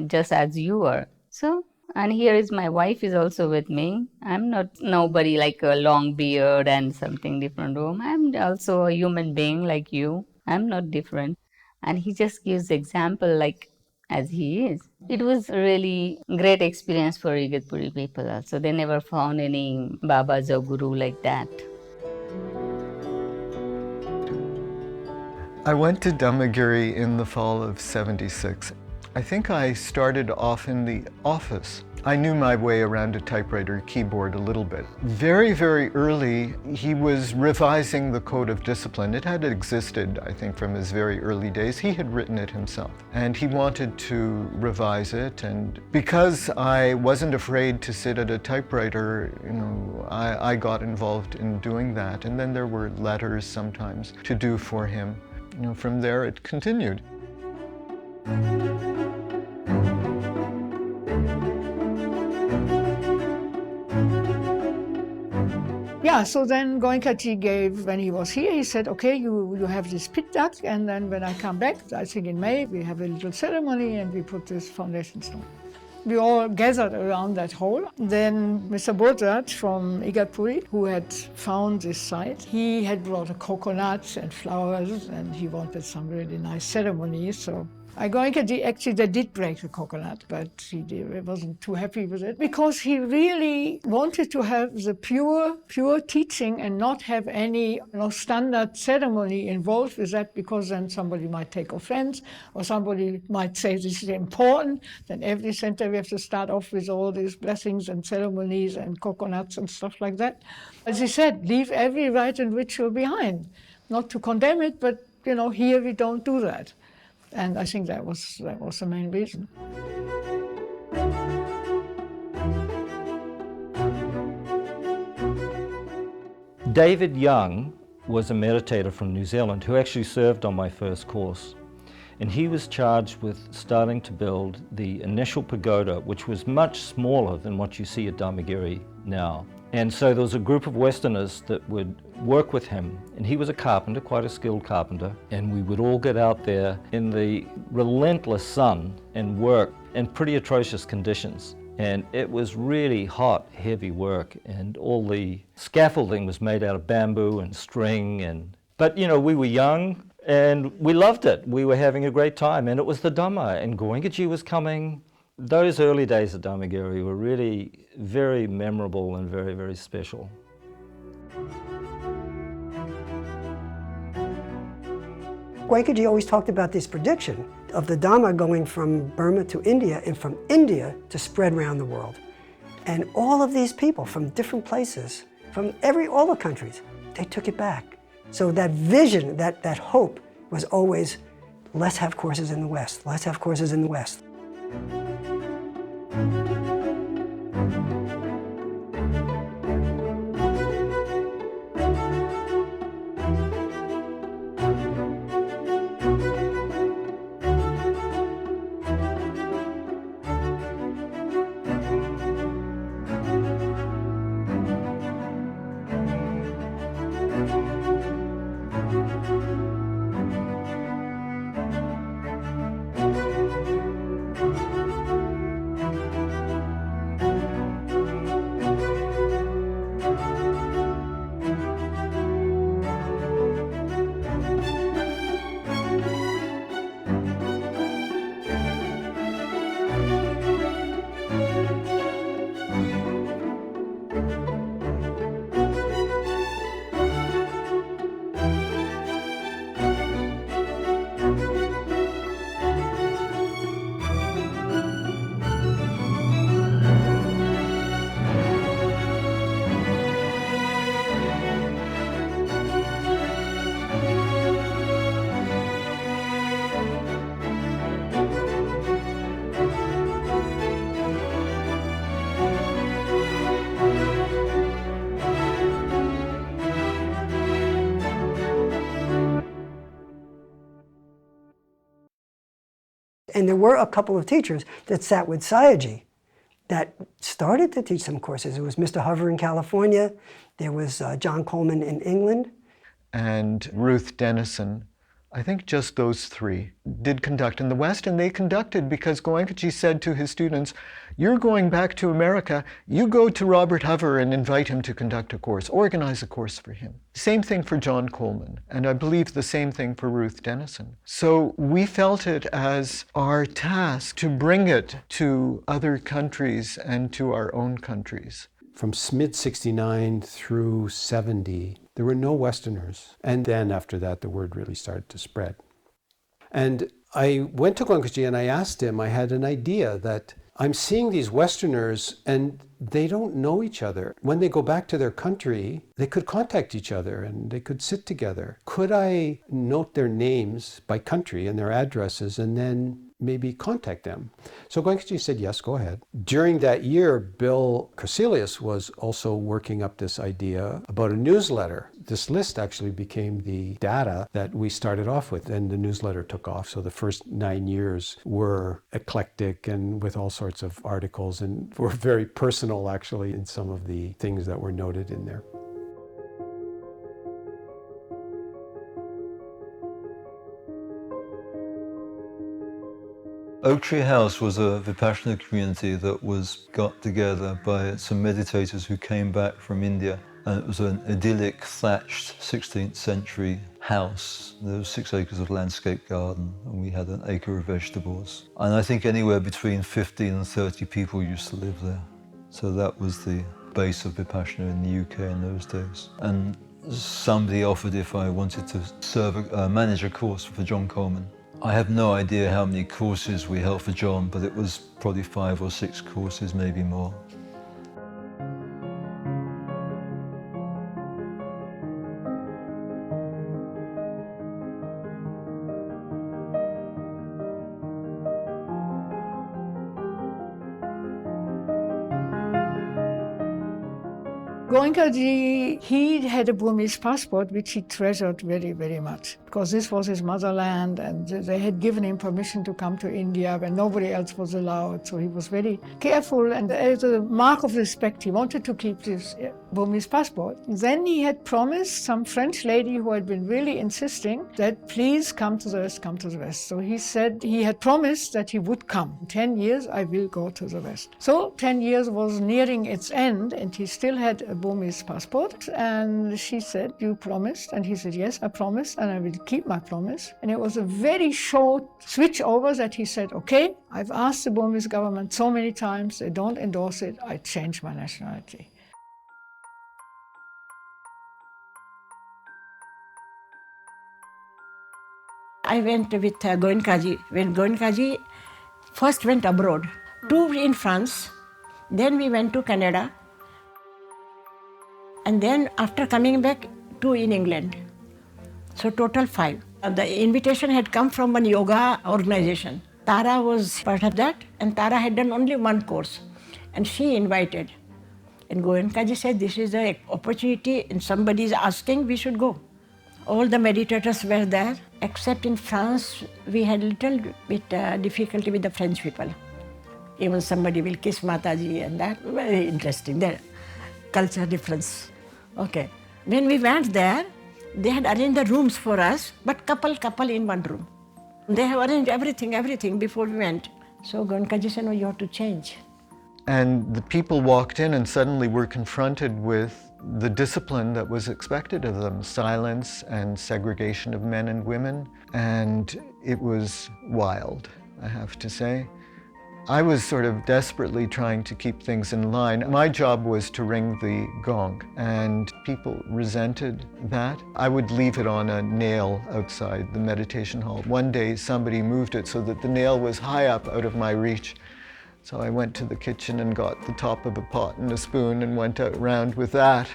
just as you are. So, and here is my wife is also with me. I'm not nobody like a long beard and something different. I'm also a human being like you. I'm not different. And he just gives example like as he is. It was really great experience for Igatpuri people also. They never found any Babas or Guru like that. I went to Dhammagiri in the fall of '76. I think I started off in the office. I knew my way around a typewriter keyboard a little bit. Very, very early, he was revising the Code of Discipline. It had existed, I think, from his very early days. He had written it himself, and he wanted to revise it. And because I wasn't afraid to sit at a typewriter, you know, I got involved in doing that. And then there were letters sometimes to do for him. You know, from there it continued. Yeah, so then Goenka gave, when he was here, he said, okay, you have this pit duck, and then when I come back, I think in May, we have a little ceremony and we put this foundation stone. We all gathered around that hole. Then Mr. Bodrat from Igatpuri, who had found this site, he had brought a coconut and flowers, and he wanted some really nice ceremony, so Goenka actually, they did break the coconut, but he wasn't too happy with it because he really wanted to have the pure teaching and not have any standard ceremony involved with that, because then somebody might take offense or somebody might say this is important. Then every center we have to start off with all these blessings and ceremonies and coconuts and stuff like that. As he said, leave every rite and ritual behind. Not to condemn it, but here we don't do that. And I think that was the main reason. David Young was a meditator from New Zealand who actually served on my first course. And he was charged with starting to build the initial pagoda, which was much smaller than what you see at Dhammagiri now. And so there was a group of Westerners that would work with him, and he was a carpenter, quite a skilled carpenter, and we would all get out there in the relentless sun and work in pretty atrocious conditions. And it was really hot, heavy work, and all the scaffolding was made out of bamboo and string. But we were young and we loved it. We were having a great time, and it was the Dhamma, and Goenka was coming. Those early days at Dhammagiri were really very memorable and very, very special. Goenka always talked about this prediction of the Dhamma going from Burma to India and from India to spread around the world. And all of these people from different places, from all the countries, they took it back. So that vision, that hope was always, let's have courses in the West, let's have courses in the West. And there were a couple of teachers that sat with Sayagyi that started to teach some courses. There was Mr. Hover in California, there was John Coleman in England. And Ruth Dennison. I think just those three did conduct in the West, and they conducted because Goenkaji said to his students, you're going back to America, you go to Robert Hover and invite him to conduct a course, organize a course for him. Same thing for John Coleman, and I believe the same thing for Ruth Dennison. So we felt it as our task to bring it to other countries and to our own countries. From mid-69 through 70, there were no Westerners. And then after that, the word really started to spread. And I went to Goenkaji and I asked him, I had an idea that I'm seeing these Westerners and they don't know each other. When they go back to their country, they could contact each other and they could sit together. Could I note their names by country and their addresses and then maybe contact them? So Goenkaji said, yes, go ahead. During that year, Bill Corselius was also working up this idea about a newsletter. This list actually became the data that we started off with, and the newsletter took off. So the first 9 years were eclectic and with all sorts of articles, and were very personal actually in some of the things that were noted in there. Oak Tree House was a Vipassana community that was got together by some meditators who came back from India. And it was an idyllic, thatched 16th century house. There was 6 acres of landscape garden, and we had an acre of vegetables. And I think anywhere between 15 and 30 people used to live there. So that was the base of Vipassana in the UK in those days. And somebody offered if I wanted to manage a course for John Coleman. I have no idea how many courses we held for John, but it was probably 5 or 6 courses, maybe more. Goenkaji, he had a Burmese passport, which he treasured very, very much, because this was his motherland, and they had given him permission to come to India when nobody else was allowed. So he was very careful, and as a mark of respect, he wanted to keep this Burmese passport. Then he had promised some French lady who had been really insisting that please come to the West, come to the West. So he said he had promised that he would come. In 10 years, I will go to the West. So 10 years was nearing its end, and he still had a Burmese passport, and she said, you promised? And he said, yes, I promised, and I will keep my promise. And it was a very short switch over that he said, okay, I've asked the Burmese government so many times, they don't endorse it, I change my nationality. I went with Goenkaji. When Goenkaji first went abroad, 2 in France, then we went to Canada, and then after coming back, 2 in England. So total 5. The invitation had come from one yoga organization. Tara was part of that, and Tara had done only 1 course, and she invited. And Goenkaji said, this is an opportunity, and somebody is asking, we should go. All the meditators were there, except in France, we had a little bit difficulty with the French people. Even somebody will kiss Mataji, and that, very interesting, the culture difference. Okay. When we went there, they had arranged the rooms for us, but couple in 1 room. They have arranged everything before we went. So Goenkaji said, no, you have to change. And the people walked in and suddenly were confronted with the discipline that was expected of them, silence and segregation of men and women. And it was wild, I have to say. I was sort of desperately trying to keep things in line. My job was to ring the gong, and people resented that. I would leave it on a nail outside the meditation hall. One day somebody moved it so that the nail was high up out of my reach. So I went to the kitchen and got the top of a pot and a spoon and went out around with that.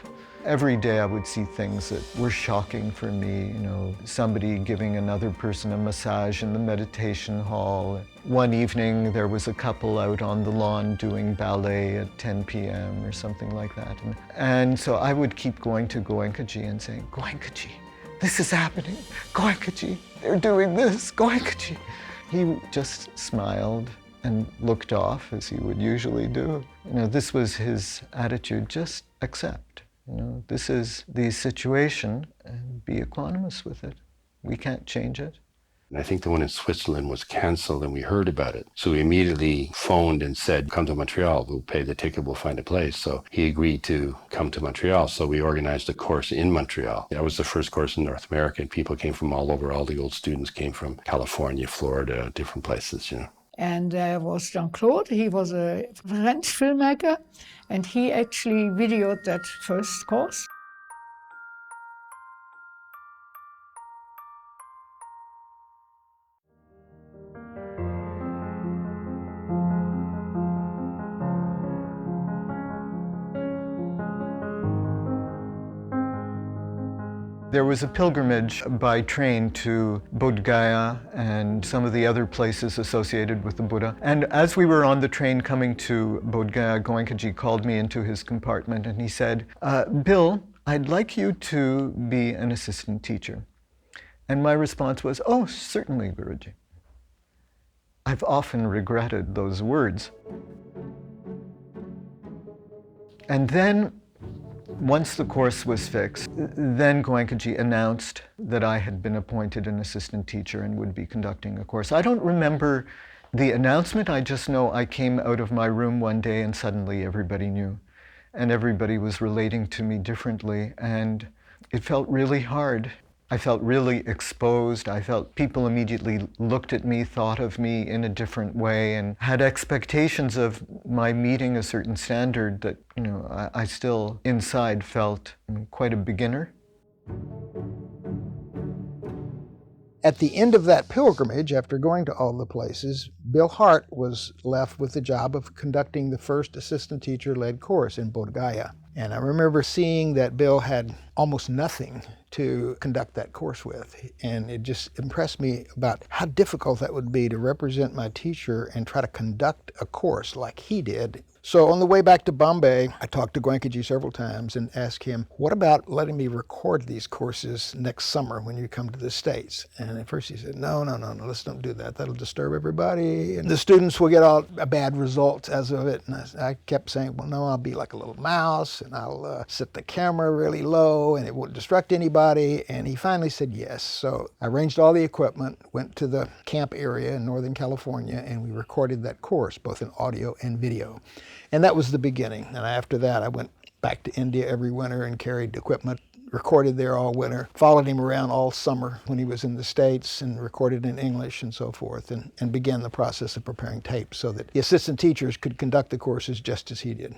Every day I would see things that were shocking for me, you know, somebody giving another person a massage in the meditation hall. One evening there was a couple out on the lawn doing ballet at 10 p.m. or something like that. And so I would keep going to Goenka and saying, Goenka, this is happening. Goenka, they're doing this. Goenka. He just smiled and looked off as he would usually do. You know, this was his attitude, just accept. You know, this is the situation and be equanimous with it. We can't change it. And I think the one in Switzerland was canceled and we heard about it. So we immediately phoned and said, come to Montreal, we'll pay the ticket, we'll find a place. So he agreed to come to Montreal. So we organized a course in Montreal. That was the first course in North America. And people came from all over. All the old students came from California, Florida, different places, you know. And there was Jean-Claude, he was a French filmmaker, and he actually videoed that first course. There was a pilgrimage by train to Bodh Gaya and some of the other places associated with the Buddha. And as we were on the train coming to Bodh Gaya, Goenka called me into his compartment and he said, Bill, I'd like you to be an assistant teacher. And my response was, oh, certainly, Guruji. I've often regretted those words. And then, once the course was fixed, then Goenka announced that I had been appointed an assistant teacher and would be conducting a course. I don't remember the announcement. I just know I came out of my room one day and suddenly everybody knew. And everybody was relating to me differently. And it felt really hard. I felt really exposed. I felt people immediately looked at me, thought of me in a different way, and had expectations of my meeting a certain standard that, you know, I still inside felt quite a beginner. At the end of that pilgrimage, after going to all the places, Bill Hart was left with the job of conducting the first assistant teacher-led course in Bodh Gaya. And I remember seeing that Bill had almost nothing to conduct that course with. And it just impressed me about how difficult that would be to represent my teacher and try to conduct a course like he did. So on the way back to Bombay, I talked to Goenka several times and asked him, what about letting me record these courses next summer when you come to the States? And at first he said, no, let's don't do that. That'll disturb everybody. And the students will get all bad results as of it. And I kept saying, well, no, I'll be like a little mouse and I'll set the camera really low and it won't distract anybody. And he finally said yes. So I arranged all the equipment, went to the camp area in Northern California, and we recorded that course, both in audio and video. And that was the beginning. And after that, I went back to India every winter and carried equipment, recorded there all winter, followed him around all summer when he was in the States and recorded in English and so forth, and began the process of preparing tapes so that the assistant teachers could conduct the courses just as he did.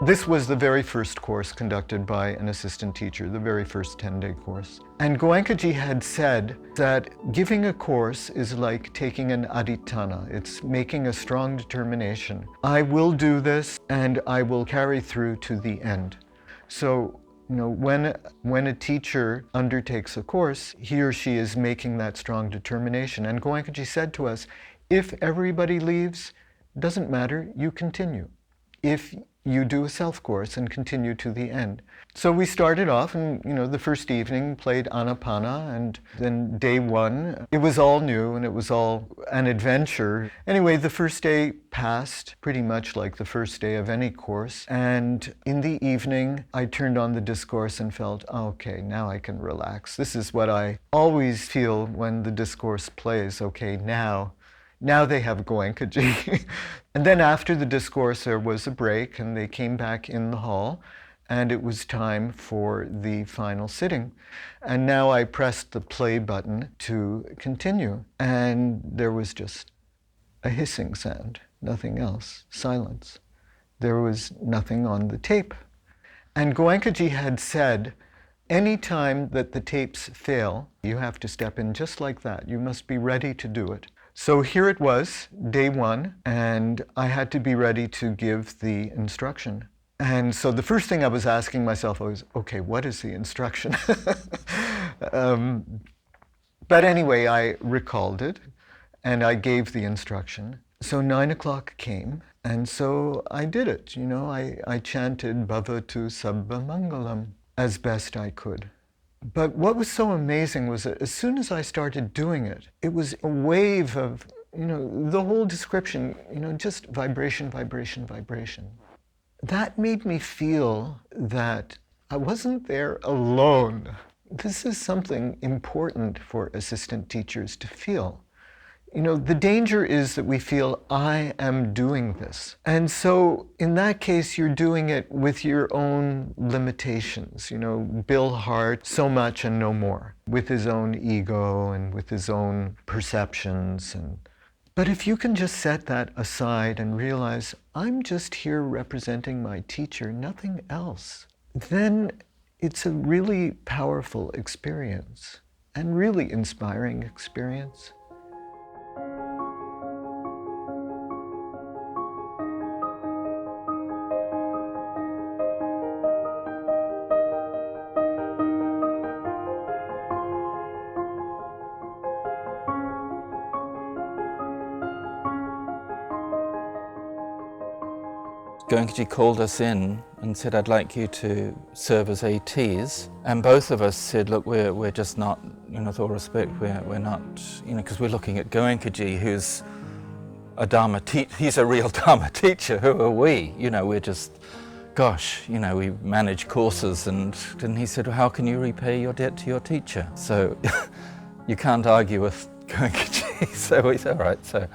This was the very first course conducted by an assistant teacher, the very first 10-day course. And Goenka had said that giving a course is like taking an adhitthana. It's making a strong determination. I will do this and I will carry through to the end. So, you know, when a teacher undertakes a course, he or she is making that strong determination. And Goenka said to us, if everybody leaves, doesn't matter, you continue. If you do a self-course and continue to the end. So we started off and, you know, the first evening played Anapana, and then day one, it was all new and it was all an adventure. Anyway, the first day passed pretty much like the first day of any course, and in the evening, I turned on the discourse and felt, oh, okay, now I can relax. This is what I always feel when the discourse plays, okay, now they have Goenka. And then after the discourse, there was a break and they came back in the hall and it was time for the final sitting. And now I pressed the play button to continue, and there was just a hissing sound, nothing else, silence. There was nothing on the tape. And Goenka had said, any time that the tapes fail, you have to step in just like that. You must be ready to do it. So here it was, day one, and I had to be ready to give the instruction. And so the first thing I was asking myself was, okay, what is the instruction? But anyway, I recalled it, and I gave the instruction. So 9 o'clock came, and so I did it. You know, I chanted Bhavatu Sabba Mangalam as best I could. But what was so amazing was that as soon as I started doing it, it was a wave of, you know, the whole description, you know, just vibration, vibration, vibration. That made me feel that I wasn't there alone. This is something important for assistant teachers to feel. You know, the danger is that we feel, I am doing this. And so in that case, you're doing it with your own limitations. You know, Bill Hart, so much and no more, with his own ego and with his own perceptions. But if you can just set that aside and realize, I'm just here representing my teacher, nothing else, then it's a really powerful experience and really inspiring experience. Goenka called us in and said, I'd like you to serve as ATs. And both of us said, look, we're just not, you know, with all respect, we're not, you know, because we're looking at Goenka, who's a Dhamma teacher, he's a real Dhamma teacher. Who are we? You know, we're just, gosh, you know, we manage courses. And he said, well, how can you repay your debt to your teacher? So you can't argue with Goenka. So we said, all right.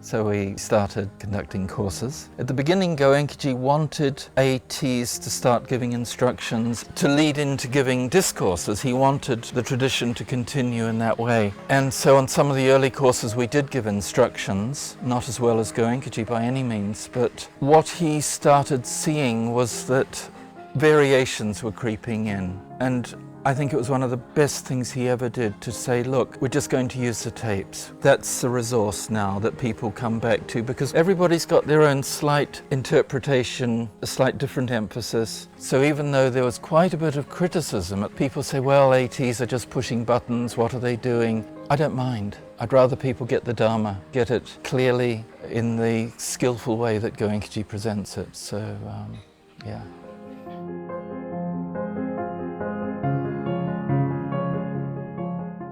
So we started conducting courses. At the beginning, Goenka wanted ATs to start giving instructions to lead into giving discourses. He wanted the tradition to continue in that way. And so on some of the early courses, we did give instructions, not as well as Goenka by any means, but what he started seeing was that variations were creeping in. And I think it was one of the best things he ever did to say, look, we're just going to use the tapes. That's the resource now that people come back to, because everybody's got their own slight interpretation, a slight different emphasis. So even though there was quite a bit of criticism, people say, well, ATs are just pushing buttons, what are they doing? I don't mind. I'd rather people get the Dhamma, get it clearly in the skillful way that Goenka presents it. So, yeah.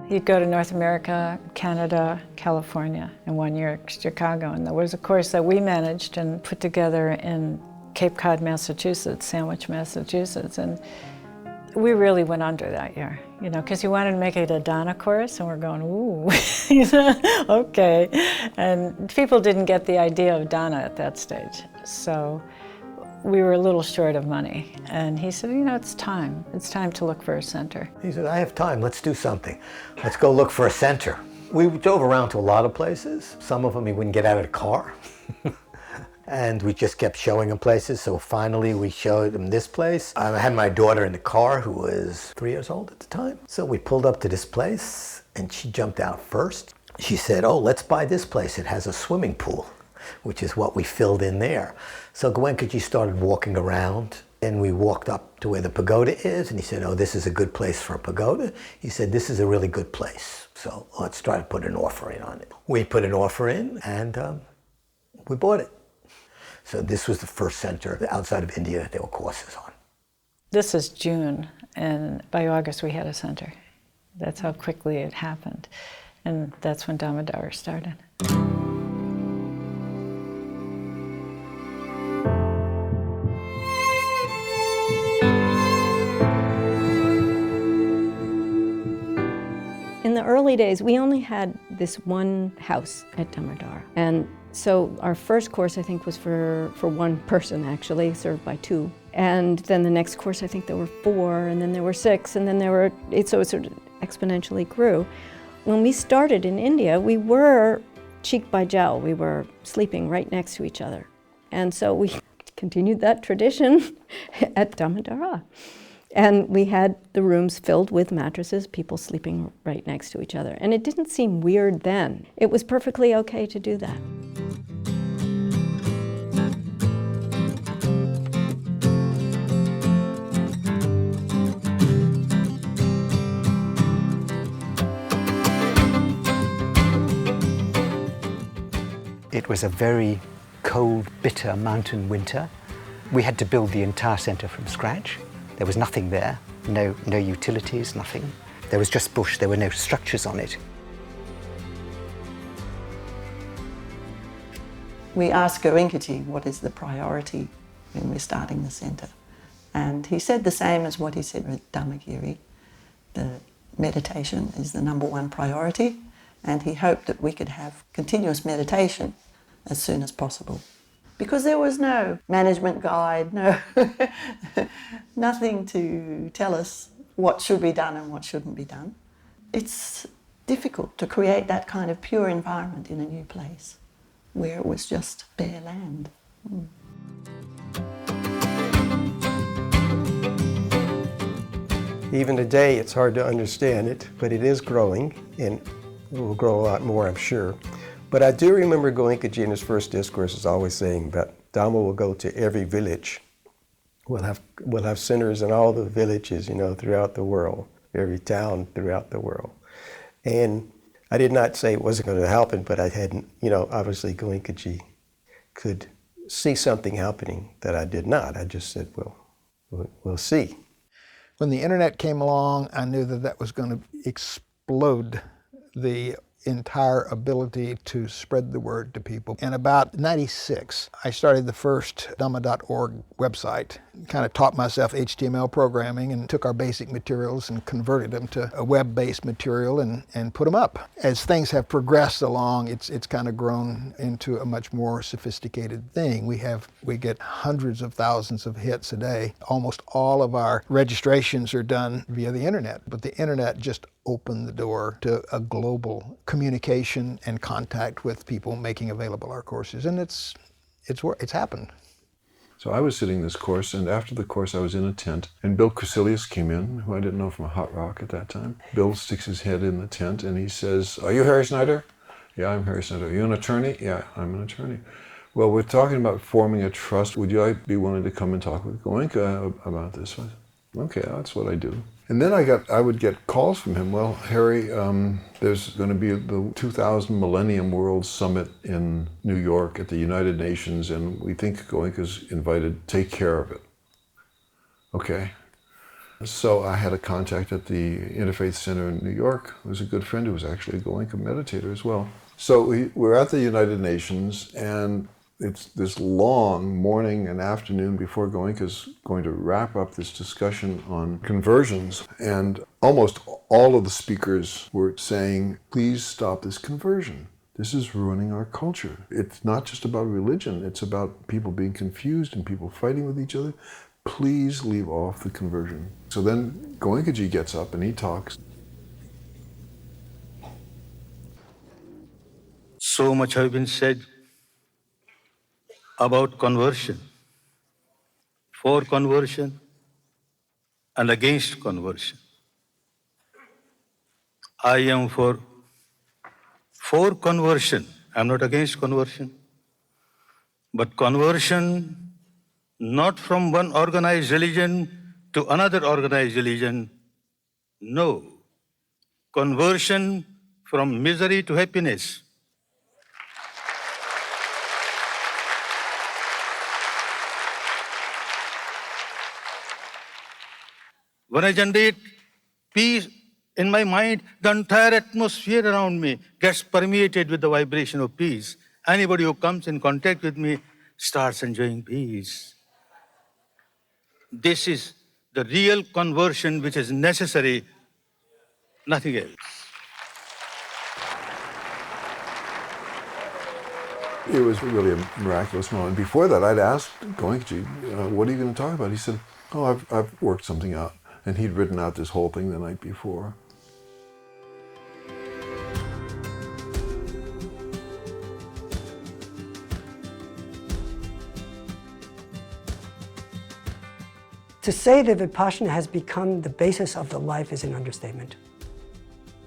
You'd go to North America, Canada, California, and 1 year Chicago. And there was a course that we managed and put together in Cape Cod, Massachusetts, Sandwich, Massachusetts. And we really went under that year, you know, because you wanted to make it a Dhamma course, and we're going, ooh, okay. And people didn't get the idea of Dhamma at that stage. So we were a little short of money. And he said, you know, it's time. It's time to look for a center. He said, I have time. Let's do something. Let's go look for a center. We drove around to a lot of places. Some of them he wouldn't get out of the car. And we just kept showing him places. So finally we showed him this place. I had my daughter in the car, who was 3 years old at the time. So we pulled up to this place and she jumped out first. She said, oh, let's buy this place. It has a swimming pool, which is what we filled in there. So Goenka started walking around, and we walked up to where the pagoda is, and he said, oh, this is a good place for a pagoda. He said, this is a really good place, so let's try to put an offer in on it. We put an offer in, and we bought it. So this was the first center outside of India that there were courses on. This is June, and by August we had a center. That's how quickly it happened. And that's when Damodar started. In the early days, we only had this one house at Damodar. And so our first course, I think, was for one person, actually, served by 2. And then the next course, I think there were 4, and then there were 6, and then there were 8, so it sort of exponentially grew. When we started in India, we were cheek by jowl. We were sleeping right next to each other. And so we continued that tradition at Dhamma. And we had the rooms filled with mattresses, people sleeping right next to each other. And it didn't seem weird then. It was perfectly okay to do that. It was a very cold, bitter mountain winter. We had to build the entire center from scratch. There was nothing there, no utilities, nothing. There was just bush, there were no structures on it. We asked Goenka what is the priority when we're starting the center. And he said the same as what he said with Dhammagiri. The meditation is the #1 priority, and he hoped that we could have continuous meditation as soon as possible. Because there was no management guide, nothing to tell us what should be done and what shouldn't be done. It's difficult to create that kind of pure environment in a new place where it was just bare land. Even today, it's hard to understand it, but it is growing, and it will grow a lot more, I'm sure. But I do remember Goenka in his first discourses always saying that Dhamma will go to every village. We'll have centers in all the villages, throughout the world, every town throughout the world. And I did not say it wasn't going to happen, but I hadn't, obviously Goenka could see something happening that I did not. I just said, well, we'll see. When the internet came along, I knew that was going to explode the entire ability to spread the word to people. In about 96, I started the first Dhamma.org website. Kind of taught myself HTML programming and took our basic materials and converted them to a web-based material and put them up. As things have progressed along, it's kind of grown into a much more sophisticated thing. We get hundreds of thousands of hits a day. Almost all of our registrations are done via the internet, but the internet just opened the door to a global communication and contact with people making available our courses, and it's happened. So I was sitting this course, and after the course I was in a tent, and Bill Crecilius came in, who I didn't know from a hot rock at that time. Bill sticks his head in the tent and he says, "Are you Harry Snyder?" "Yeah, I'm Harry Snyder." "Are you an attorney?" "Yeah, I'm an attorney." "Well, we're talking about forming a trust. Would you be willing to come and talk with Goenka about this?" I said, "Okay, that's what I do." And then I would get calls from him. "Well, Harry, there's going to be the 2000 Millennium World Summit in New York at the United Nations, and we think Goenka's invited. Take care of it." Okay. So I had a contact at the Interfaith Center in New York. Who was a good friend who was actually a Goenka meditator as well. So we're at the United Nations, and it's this long morning and afternoon before Goenka's going to wrap up this discussion on conversions. And almost all of the speakers were saying, "Please stop this conversion. This is ruining our culture. It's not just about religion. It's about people being confused and people fighting with each other. Please leave off the conversion." So then Goenka gets up and he talks. So much has been said about conversion, for conversion and against conversion. I am for conversion. I'm not against conversion. But conversion not from one organized religion to another organized religion. No. Conversion from misery to happiness. When I generate peace in my mind, the entire atmosphere around me gets permeated with the vibration of peace. Anybody who comes in contact with me starts enjoying peace. This is the real conversion which is necessary, nothing else. It was really a miraculous moment. Before that, I'd asked Goenka, what are you going to talk about? He said, oh, I've worked something out. And he'd written out this whole thing the night before. To say that Vipassana has become the basis of the life is an understatement.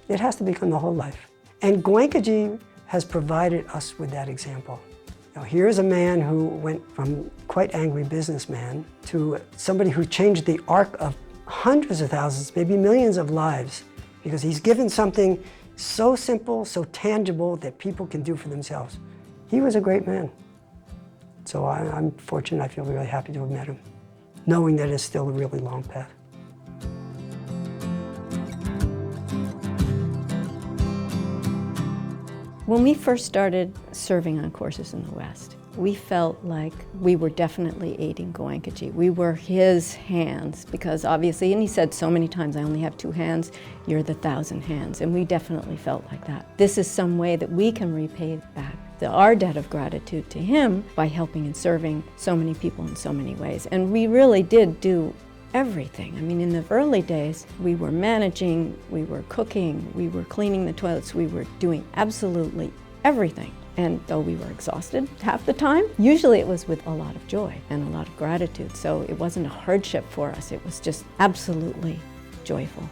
It has to become the whole life. And Goenka has provided us with that example. Now, here's a man who went from quite angry businessman to somebody who changed the arc of hundreds of thousands, maybe millions of lives, because he's given something so simple, so tangible that people can do for themselves. He was a great man. So I'm fortunate, I feel really happy to have met him, knowing that it's still a really long path. When we first started serving on courses in the West, we felt like we were definitely aiding Goenka. We were his hands, because obviously, and he said so many times, I only have 2 hands, you're the 1,000 hands, and we definitely felt like that. This is some way that we can repay back our debt of gratitude to him by helping and serving so many people in so many ways. And we really did do everything. I mean, in the early days, we were managing, we were cooking, we were cleaning the toilets, we were doing absolutely everything. And though we were exhausted half the time, usually it was with a lot of joy and a lot of gratitude. So it wasn't a hardship for us, it was just absolutely joyful.